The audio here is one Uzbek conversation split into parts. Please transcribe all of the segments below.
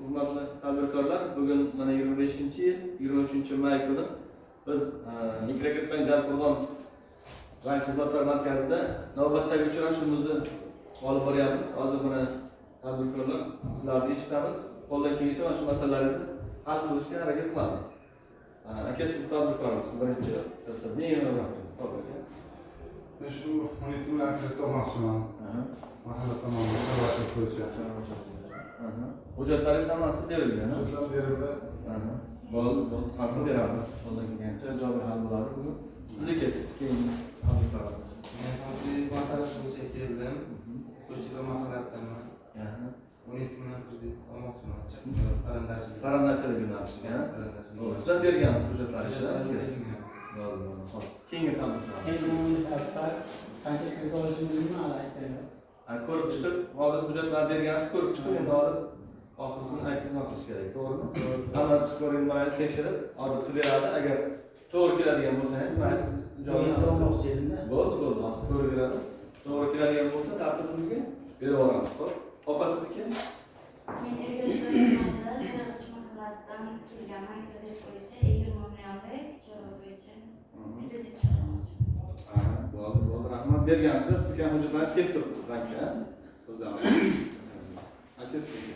hurmatli tadbirkorlar, bugun mana 25-yil 23-may kuni biz Mikrokreditbank Jalqurg'on bank xizmatlari markazida navbatdagi uchrashuvimizni olib boryapmiz. Hozir mana tadbirkorlar sizlarni eshitamiz. Qo'ldan kelgancha mana shu masalalarni hal qilishga harakat qilamiz. Aka, siz tadbirkormisiz? Birinchi Ben şu 12 milyon kredi olmasından mahalla tamamı kararlı koyacağım. Hujjatlaringiz hammasi berilgan. Hujjatlar berildi. Bo'ldi, haqni beramiz. Qo'ldan kelgancha ijobiy hal bo'ladi. Buni sizniki, siz keyingi tadbirkorimiz. Men hozir masalasi bo'yicha keldim. Qo'shchilar mahallasidaman. 12 million kredit olmoqchiman. Qarindochilik yo'nalishiga. Sizlar bergansiz hujjatlaringizni. Keyingi tadbirkor. Qancha kredit olishingizni aytaymi? Ko'rib chiqib, hozir hujjatlar bergansiz ko'rib chiqib, endi hozir oxirsini aytib qilish kerak, to'g'rimi? Hammasi ko'rinmaysiz tekshirib, hozir qilib beradi. Agar to'g'ri keladigan bo'lsangiz, mayli siz ijobiy olmoqchi edimda. Bo'ldi, hozir ko'rib beradi. To'g'ri keladigan bo'lsa, tartibimizga berib yuboramiz. Opa, sizniki? Men Ergashev mahallasidan kelganman. Kredit bo'yicha 20 millionlik chora bo'yicha kredit chiqarmoqchiman. Bo'ldi, rahmat. Bergansiz, sizga hujjatlaringiz kelib turibdi bankka. Bizlar. Aka, sizga.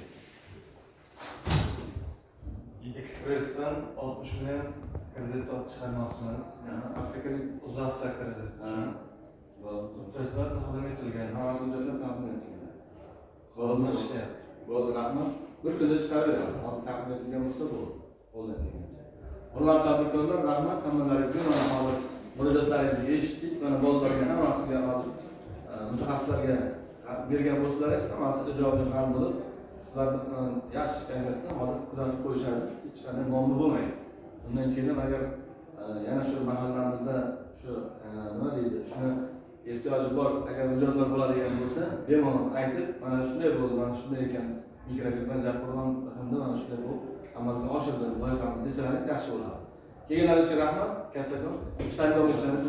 Ekspressdan 60 million kredit olib chiqarmoqchiman. Avtokredit, UzAvto kredit. Hujjatlar taqdim etilgan. Hujjatlar taqdim etilgan. Bo'ldi, ishlayapti. Bo'ldi, rahmat. Bir kunda chiqarib beradi. Hozir taqdim etilgan bo'lsa bo'ldi. Qo'ldan kelgancha. Hurmatli tadbirkorlar, rahmat hammalaringizga. Mana hozir murojaatlaringizni eshitdik. Mana bolalarga hammasiga hozir mutaxassislarga bergan bo'lsalaringiz, hammasi ijobiy hal bo'lib, sizlar yaxshi kayfiyatda hozir kuzatib qo'yishadi. Hech qanday muammo bo'lmaydi. Undan keyin agar yana shu mahallamizda shu nima deydi, shuni ehtiyoji bor, agar hujjatlar bo'ladigan bo'lsa, bemalol aytib, mana shunday bo'ldi, mana shunday ekan, Mikrokreditbank Jalqurg'on hamda mana shunday bo'lib amalga oshirdim loyihamizni desalaringiz yaxshi bo'ladi. Kelganlaringiz uchun rahmat, kattakon. Ishlarga bo'lsangiz